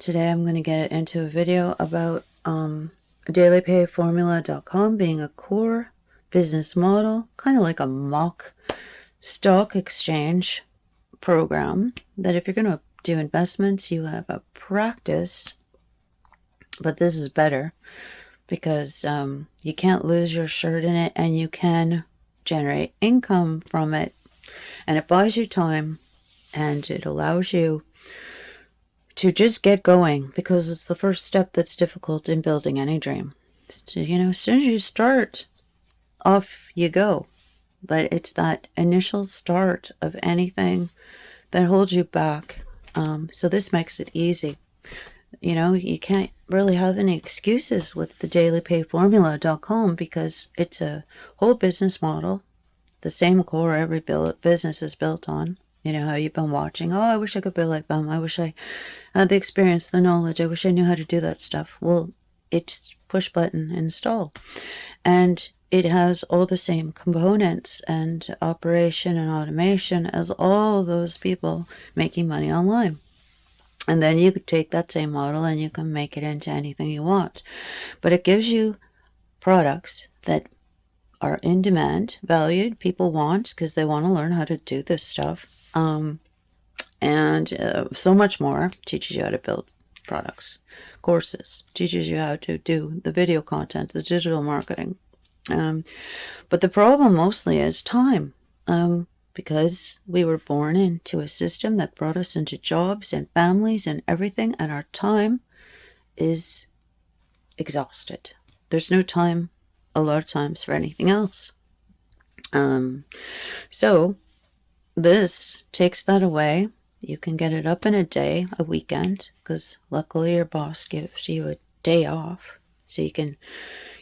today I'm going to get into a video about dailypayformula.com being a core business model, kind of like a mock stock exchange program that if you're going to do investments, you have a practice. But this is better because you can't lose your shirt in it and you can generate income from it. And it buys you time and it allows you to just get going, because it's the first step that's difficult in building any dream. So, as soon as you start, off you go. But it's that initial start of anything that holds you back. So this makes it easy. You can't really have any excuses with the dailypayformula.com because it's a whole business model, the same core every business is built on. You know how you've been watching, oh, I wish I could be like them. I wish I had the experience, the knowledge. I wish I knew how to do that stuff. Well, it's push button, install. And it has all the same components and operation and automation as all those people making money online. And then you could take that same model and you can make it into anything you want. But it gives you products that are in demand, valued, people want because they want to learn how to do this stuff. And so much more. Teaches you how to build products, courses, teaches you how to do the video content, the digital marketing. But the problem mostly is time, because we were born into a system that brought us into jobs and families and everything, and our time is exhausted. There's no time a lot of times for anything else. So this takes that away. You can get it up in a day, a weekend, because luckily your boss gives you a day off. So you can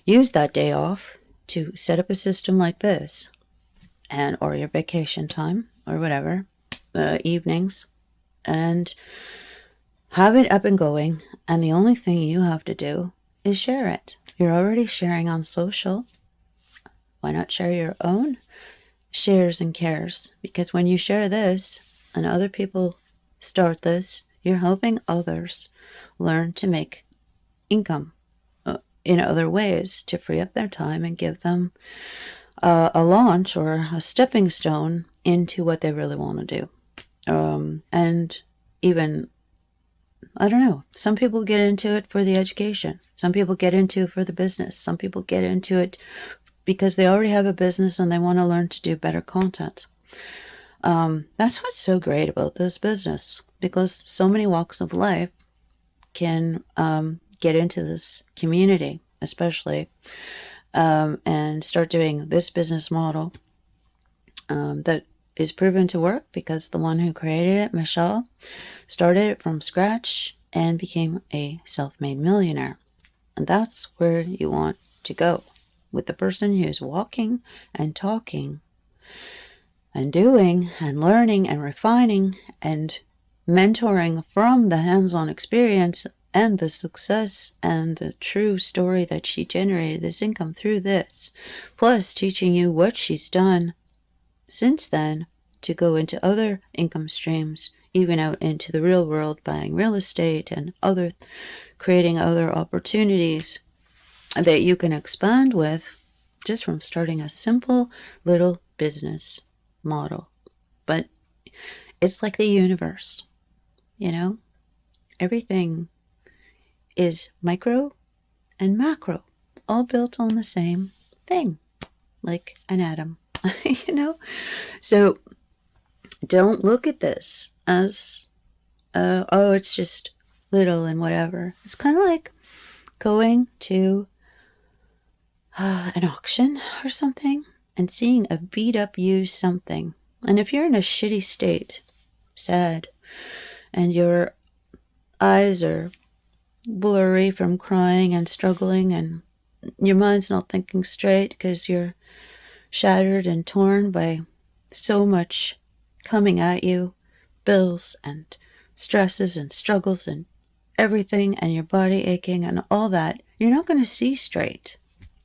use that day off to set up a system like this, or your vacation time or whatever, evenings, and have it up and going. And the only thing you have to do is share it. You're already sharing on social. Why not share your own shares and cares? Because when you share this and other people start this, you're helping others learn to make income in other ways to free up their time and give them a launch or a stepping stone into what they really want to do. And even, I don't know, some people get into it for the education. Some people get into it for the business. Some people get into it because they already have a business and they want to learn to do better content. That's what's so great about this business, because so many walks of life can get into this community, especially, and start doing this business model that is proven to work, because the one who created it, Michelle, started it from scratch and became a self-made millionaire. And that's where you want to go, with the person who's walking and talking and doing and learning and refining and mentoring from the hands-on experience and the success and the true story that she generated this income through this, plus teaching you what she's done since then to go into other income streams, even out into the real world, buying real estate and creating other opportunities that you can expand with just from starting a simple little business model. But it's like the universe, everything is micro and macro, all built on the same thing, like an atom, So don't look at this as, oh, it's just little and whatever. It's kind of like going to an auction or something and seeing a beat up used something. And if you're in a shitty state, sad, and your eyes are blurry from crying and struggling, and your mind's not thinking straight because you're shattered and torn by so much coming at you, bills and stresses and struggles and everything, and your body aching and all that, you're not going to see straight.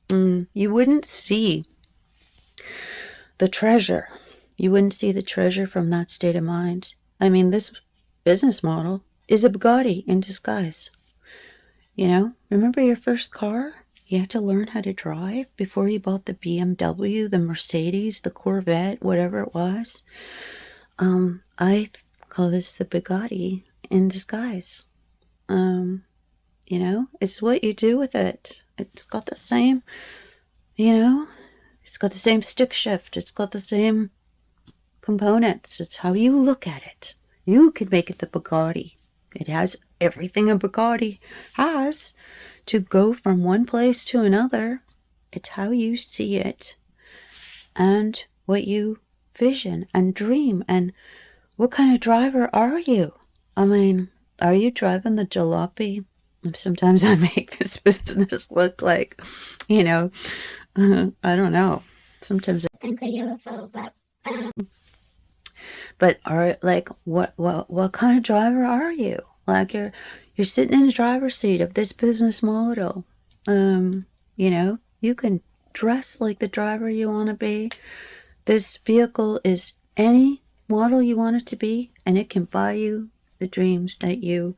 You wouldn't see the treasure. You wouldn't see the treasure from that state of mind. I mean, this business model is a Bugatti in disguise. You know, remember your first car? You had to learn how to drive before you bought the BMW, the Mercedes, the Corvette, whatever it was. I call this the Bugatti in disguise. You know, it's what you do with it. It's got the same, you know, it's got the same stick shift. It's got the same components. It's how you look at it. You can make it the Bugatti. It has everything a Bugatti has to go from one place to another. It's how you see it and what you vision and dream. And what kind of driver are you? I mean, are you driving the jalopy? Sometimes I make this business look like, you know, I don't know. Sometimes I think a UFO, but are like what kind of driver are you? Like you're sitting in the driver's seat of this business model. You know, you can dress like the driver you want to be. This vehicle is any model you want it to be, and it can buy you the dreams that you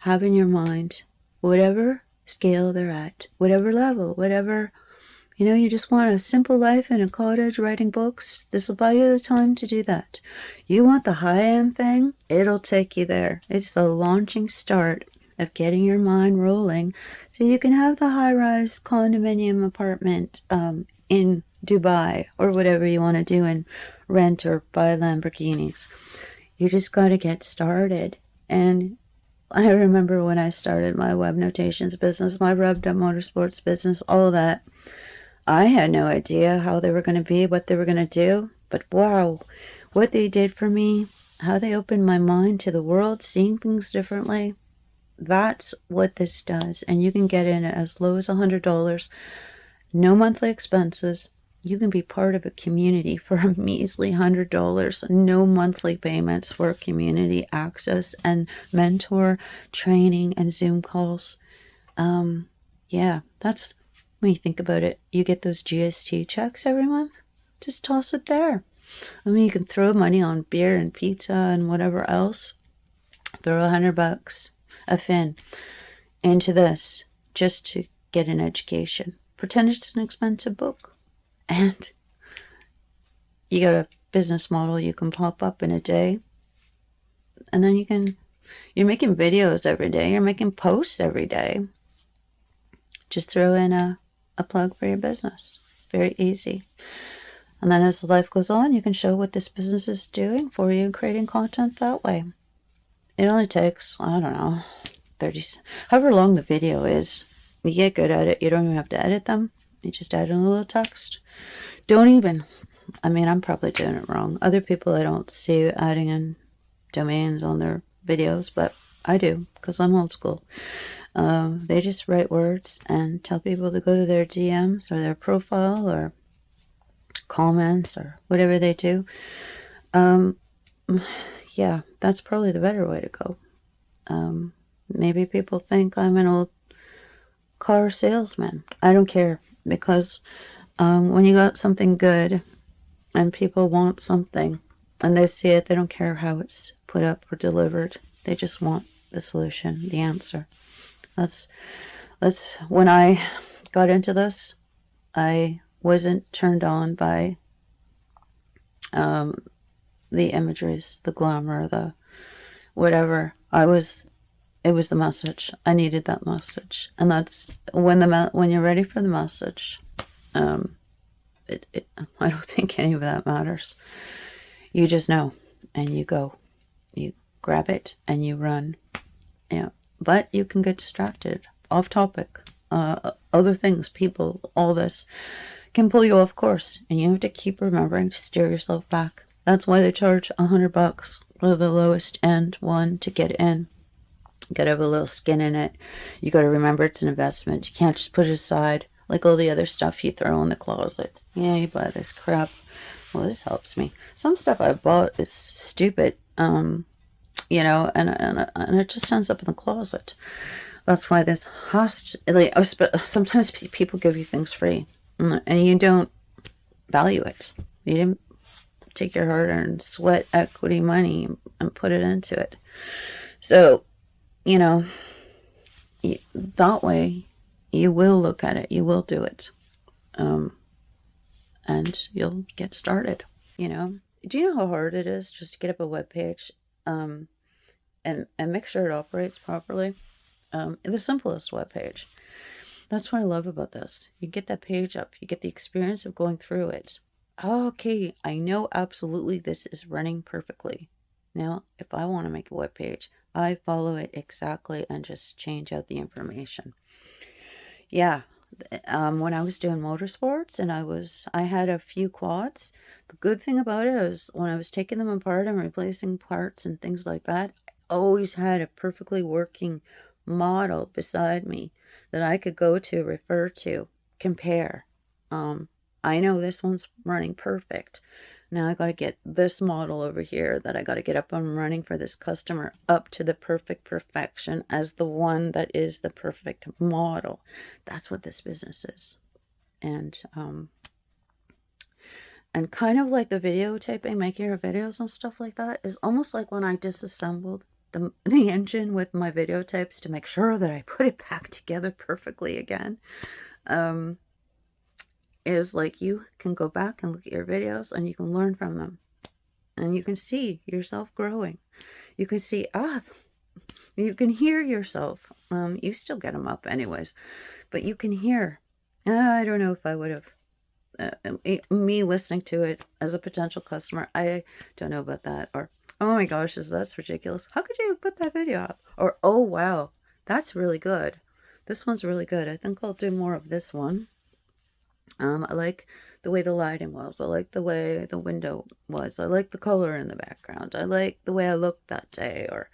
have in your mind, whatever scale they're at, whatever level, whatever, you know, you just want a simple life in a cottage writing books. This will buy you the time to do that. You want the high-end thing? It'll take you there. It's the launching start of getting your mind rolling so you can have the high-rise condominium apartment in Dubai or whatever you want to do and rent or buy Lamborghinis. You just got to get started. And I remember when I started my web notations business, my revved up motorsports business, all of that. I had no idea how they were going to be, what they were going to do. But wow, what they did for me, how they opened my mind to the world, seeing things differently. That's what this does. And you can get in as low as $100, no monthly expenses. You can be part of a community for a measly $100, no monthly payments for community access and mentor training and Zoom calls. Yeah, that's, when you think about it, you get those GST checks every month. Just toss it there. I mean, you can throw money on beer and pizza and whatever else. Throw $100 a fin into this just to get an education. Pretend it's an expensive book. And you got a business model you can pop up in a day. And then you're making videos every day. You're making posts every day. Just throw in a plug for your business. Very easy. And then as life goes on, you can show what this business is doing for you, creating content that way. It only takes, I don't know, 30, however long the video is. You get good at it. You don't even have to edit them. You just add in a little text. Don't even, I mean, I'm probably doing it wrong. Other people, I don't see adding in domains on their videos, but I do because I'm old school. They just write words and tell people to go to their DMs or their profile or comments or whatever they do. Yeah, that's probably the better way to go. Maybe people think I'm an old car salesman. I don't care, because when you got something good and people want something and they see it, they don't care how it's put up or delivered. They just want the solution, the answer. That's when I got into this, I wasn't turned on by the imageries, the glamour, the whatever. It was the message. I needed that message. And that's when you're ready for the message, I don't think any of that matters. You just know and you go. You grab it and you run. Yeah. But you can get distracted, off topic, other things, people, all this can pull you off course, and you have to keep remembering to steer yourself back. That's why they charge $100 for the lowest end one to get in. You gotta have a little skin in it. You gotta remember it's an investment. You can't just put it aside like all the other stuff you throw in the closet. Yeah, you buy this crap. Well, this helps me. Some stuff I bought is stupid. You know, and it just ends up in the closet. That's why this sometimes people give you things free, and you don't value it. You didn't take your hard-earned sweat equity money and put it into it. So you know, that way you will look at it, you will do it, and you'll get started, you know. Do you know how hard it is just to get up a web page, and make sure it operates properly? The simplest web page. That's what I love about this. You get that page up, you get the experience of going through it. Okay, I know absolutely this is running perfectly. Now, if I want to make a web page, I follow it exactly and just change out the information. Yeah, when I was doing motorsports and I had a few quads. The good thing about it is when I was taking them apart and replacing parts and things like that, I always had a perfectly working model beside me that I could go to, refer to, compare. Um, I know this one's running perfect. Now I got to get this model over here that I got to get up and running for this customer up to the perfect perfection as the one that is the perfect model. That's what this business is. And kind of like the videotaping, making your videos and stuff like that is almost like when I disassembled the engine with my videotapes to make sure that I put it back together perfectly again. Is like you can go back and look at your videos and you can learn from them. And you can see yourself growing. You can see, you can hear yourself. You still get them up anyways, but you can hear. I don't know if I would have, me listening to it as a potential customer, I don't know about that. Or, oh my gosh, that's ridiculous. How could you put that video up? Or, oh wow, that's really good. This one's really good. I think I'll do more of this one. I like the way the lighting was. I like the way the window was. I like the color in the background. I like the way I looked that day. Or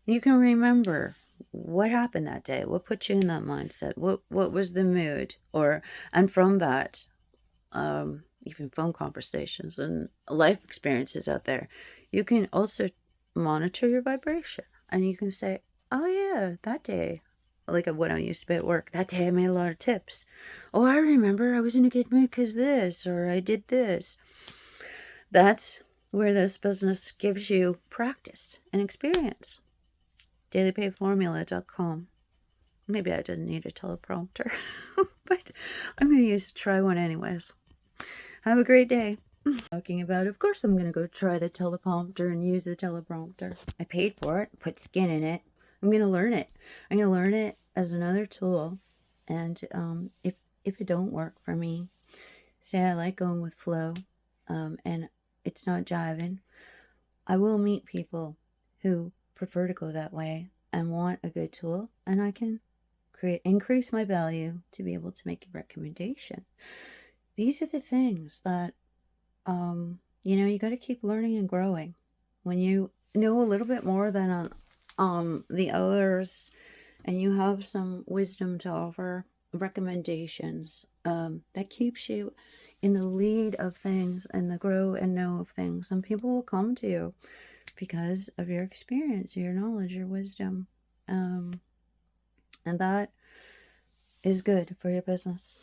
you can remember what happened that day. What put you in that mindset? What was the mood? Or and from that, even phone conversations and life experiences out there, you can also monitor your vibration, and you can say, "Oh yeah, that day." Like when I used to be at work, that day I made a lot of tips. Oh, I remember I was in a good mood because this, or I did this. That's where this business gives you practice and experience. Dailypayformula.com. Maybe I didn't need a teleprompter, but I'm going to try one anyways. Have a great day. Talking about, of course, I'm going to go try the teleprompter and use the teleprompter. I paid for it, put skin in it. I'm going to learn it. I'm going to learn it as another tool. And if it don't work for me, say I like going with flow, and it's not jiving, I will meet people who prefer to go that way and want a good tool, and I can increase my value to be able to make a recommendation. These are the things that you got to keep learning and growing. When you know a little bit more than the others, and you have some wisdom to offer, recommendations, that keeps you in the lead of things and the grow and know of things. And people will come to you because of your experience, your knowledge, your wisdom. And that is good for your business.